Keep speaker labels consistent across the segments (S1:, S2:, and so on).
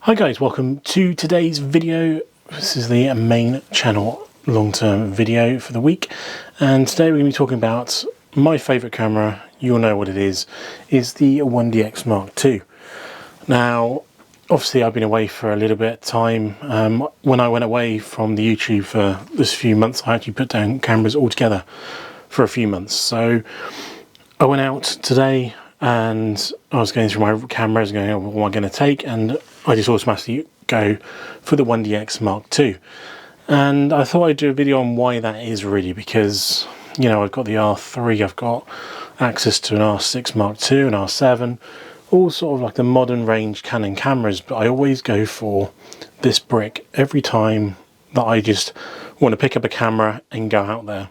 S1: Hi guys, welcome to today's video. This is the main channel long-term video for the week, and today we're going to be talking about my favourite camera. You'll know what it is the 1DX Mark II. Now obviously I've been away for a little bit of time. When I went away from the YouTube for this few months, I actually put down cameras altogether for a few months. So I went out today and I was going through my cameras going, oh, what am I going to take? And I just automatically go for the 1DX Mark II. And I thought I'd do a video on why that is really, because, you know, I've got the R3, I've got access to an R6 Mark II, an R7, all sort of like the modern range Canon cameras, but I always go for this brick every time that I just want to pick up a camera and go out there.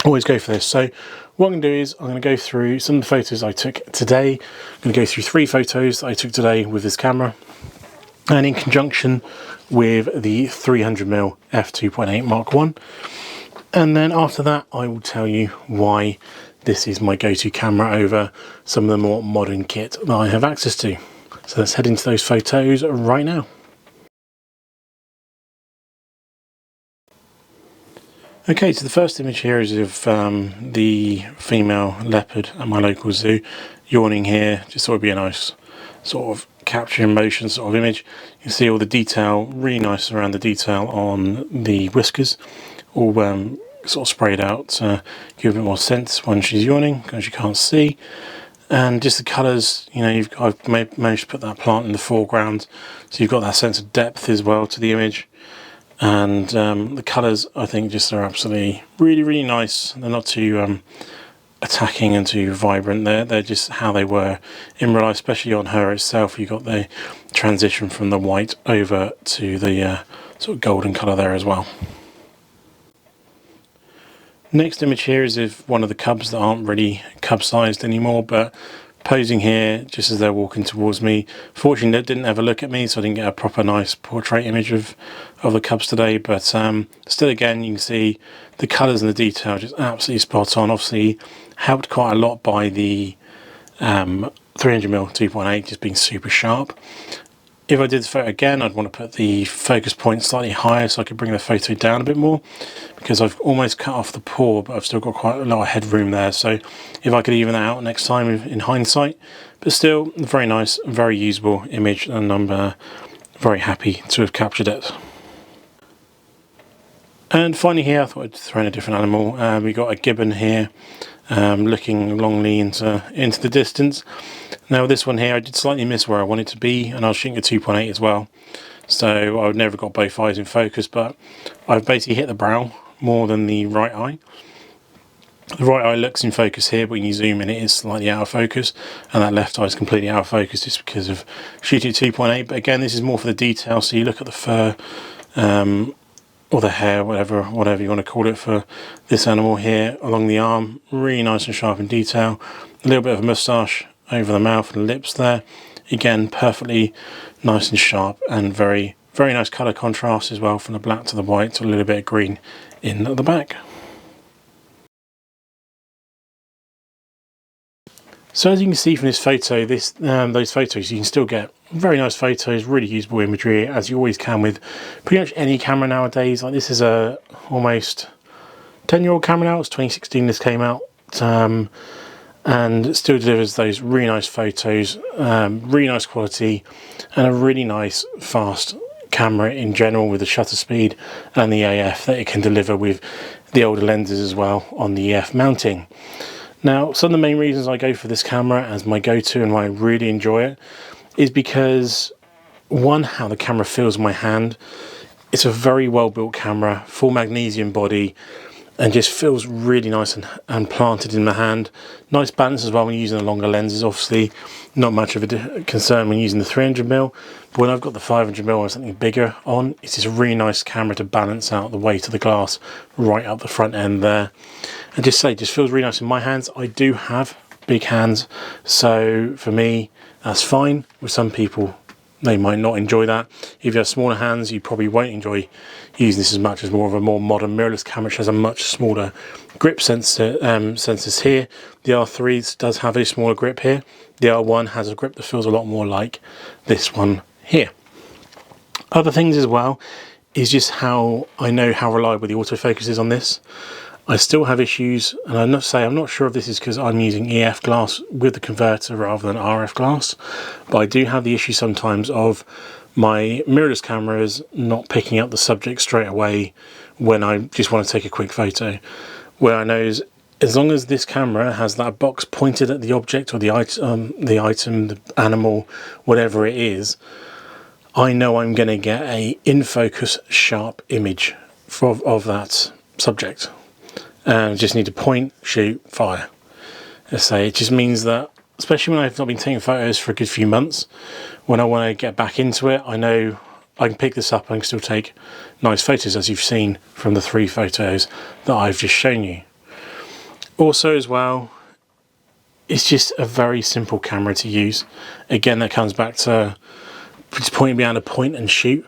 S1: Always go for this. So what I'm going to do is I'm going to go through some of the photos I took today. I'm going to go through 3 photos that I took today with this camera, and in conjunction with the 300mm f2.8 Mark I. And then after that I will tell you why this is my go-to camera over some of the more modern kit that I have access to. So let's head into those photos right now. Okay, so the first image here is of the female leopard at my local zoo, yawning here. Just thought it'd be a nice sort of capture in motion sort of image. You can see all the detail, really nice around the detail on the whiskers, all sort of sprayed out to give a bit more sense when she's yawning, because you can't see. And just the colours, you know, I've managed to put that plant in the foreground, so you've got that sense of depth as well to the image. And the colours, I think, just are absolutely really nice. They're not too attacking and too vibrant. They're just how they were in real life, especially on her itself. You got the transition from the white over to the sort of golden colour there as well. Next image here is of one of the cubs that aren't really cub sized anymore, but posing here just as they're walking towards me. Fortunately they didn't ever look at me, so I didn't get a proper nice portrait image of the cubs today, but still, again, you can see the colours and the detail just absolutely spot on. Obviously helped quite a lot by the 300mm 2.8 just being super sharp. If I did the photo again, I'd want to put the focus point slightly higher so I could bring the photo down a bit more, because I've almost cut off the paw, but I've still got quite a lot of headroom there. So if I could even that out next time in hindsight, but still very nice, very usable image, and I'm very happy to have captured it. And finally here, I thought I'd throw in a different animal. We got a gibbon here, looking longly into the distance. Now this one here, I did slightly miss where I wanted to be, and I was shooting a 2.8 as well, so I would never got both eyes in focus, but I've basically hit the brow more than the right eye. The right eye looks in focus here, but when you zoom in it is slightly out of focus, and that left eye is completely out of focus just because of shooting at 2.8. But again, this is more for the detail, so you look at the fur, or the hair, whatever you want to call it, for this animal here along the arm, really nice and sharp in detail. A little bit of a moustache over the mouth and lips there, again perfectly nice and sharp, and very nice colour contrast as well, from the black to the white to a little bit of green in the back. So as you can see from this photo, those photos, you can still get very nice photos, really usable imagery, as you always can with pretty much any camera nowadays. Like, this is a almost 10-year-old camera now. It's 2016 this came out, and it still delivers those really nice photos, really nice quality, and a really nice fast camera in general, with the shutter speed and the AF that it can deliver with the older lenses as well on the EF mounting. Now, some of the main reasons I go for this camera as my go-to and why I really enjoy it is because, one, how the camera feels in my hand. It's a very well built camera, full magnesium body, and just feels really nice and planted in the hand. Nice balance as well when you're using the longer lenses. Obviously not much of a concern when using the 300mm, but when I've got the 500mm or something bigger on, it's just a really nice camera to balance out the weight of the glass right up the front end there. And just feels really nice in my hands. I do have big hands, so for me that's fine. With some people, they might not enjoy that. If you have smaller hands, you probably won't enjoy using this as much, as more of a more modern mirrorless camera, which has a much smaller grip sensors here. The R3 does have a smaller grip here. The R1 has a grip that feels a lot more like this one here. Other things as well is just how I know how reliable the autofocus is on this. I still have issues, and I'm not sure if this is because I'm using EF glass with the converter rather than RF glass, but I do have the issue sometimes of my mirrorless cameras not picking up the subject straight away when I just want to take a quick photo. Where I know is, as long as this camera has that box pointed at the object or the item, the animal, whatever it is, I know I'm going to get a in focus sharp image of that subject. And I just need to point, shoot, fire. I say, it just means that, especially when I've not been taking photos for a good few months, when I want to get back into it, I know I can pick this up and I can still take nice photos, as you've seen from the 3 photos that I've just shown you. Also as well, it's just a very simple camera to use. Again, that comes back to just pointing behind a point and shoot.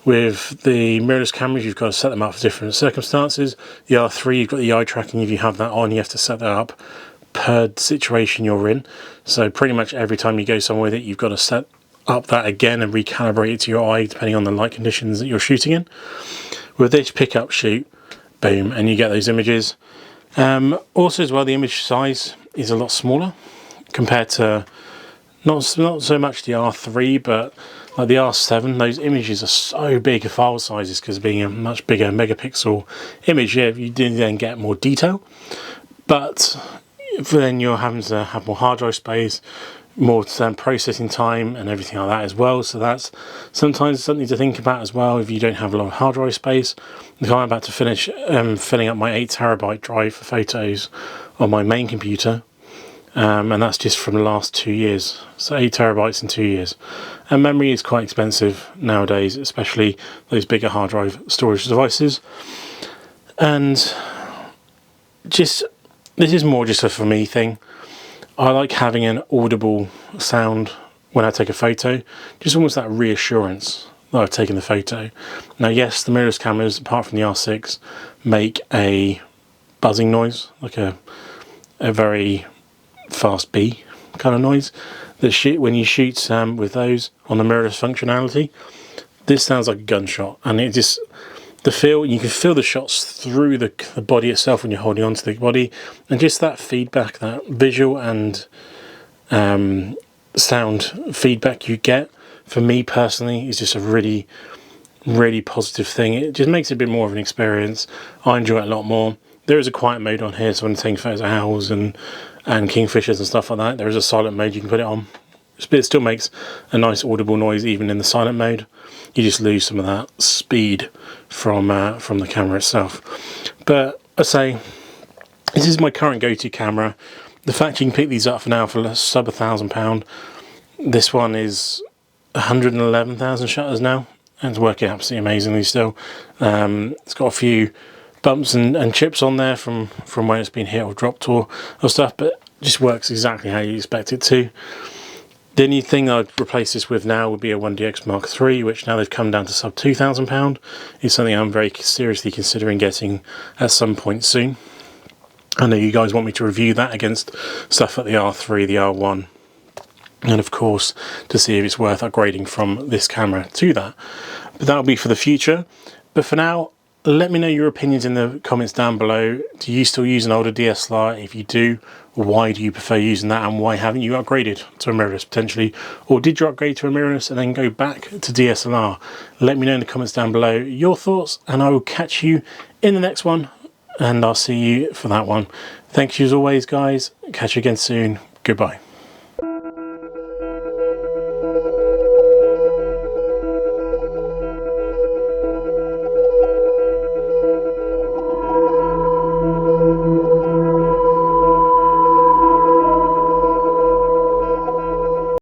S1: With the mirrorless cameras, you've got to set them up for different circumstances. The R3, you've got the eye tracking. If you have that on, you have to set that up per situation you're in. So pretty much every time you go somewhere with it, you've got to set up that again and recalibrate it to your eye, depending on the light conditions that you're shooting in. With this, pick up, shoot, boom, and you get those images. Also as well, the image size is a lot smaller compared to not so much the R3, but like the R7, those images are so big of file sizes because being a much bigger megapixel image, yeah, you do then get more detail, but then you're having to have more hard drive space, more processing time and everything like that as well. So that's sometimes something to think about as well if you don't have a lot of hard drive space. I'm about to finish filling up my 8TB drive for photos on my main computer. And that's just from the last 2 years, so 8TB in 2 years. And memory is quite expensive nowadays, especially those bigger hard drive storage devices. And just, this is more just a for me thing. I like having an audible sound when I take a photo, just almost that reassurance that I've taken the photo. Now yes, the mirrorless cameras, apart from the R6, make a buzzing noise, like a very fast B kind of noise that when you shoot with those on the mirrorless functionality. This sounds like a gunshot, and it just, the feel, you can feel the shots through the body itself when you're holding onto the body, and just that feedback, that visual and sound feedback you get, for me personally, is just a really positive thing. It just makes it a bit more of an experience. I enjoy it a lot more. There is a quiet mode on here, so when I'm taking photos of owls and kingfishers and stuff like that, there is a silent mode you can put it on. It still makes a nice audible noise even in the silent mode. You just lose some of that speed from the camera itself. But I say, this is my current go-to camera. The fact you can pick these up for now for sub £1,000. This one is 111,000 shutters now, and it's working absolutely amazingly still. It's got a few bumps and chips on there from when it's been hit or dropped or stuff, but it just works exactly how you expect it to. The only thing I'd replace this with now would be a 1DX Mark III, which now they've come down to sub £2,000. It's something I'm very seriously considering getting at some point soon. I know you guys want me to review that against stuff at the R3, the R1, and of course to see if it's worth upgrading from this camera to that. But that'll be for the future. But for now, let me know your opinions in the comments down below. Do you still use an older DSLR? If you do, why do you prefer using that, and why haven't you upgraded to a mirrorless potentially? Or did you upgrade to a mirrorless and then go back to DSLR? Let me know in the comments down below your thoughts, and I will catch you in the next one, and I'll see you for that one. Thank you as always, guys. Catch you again soon. Goodbye.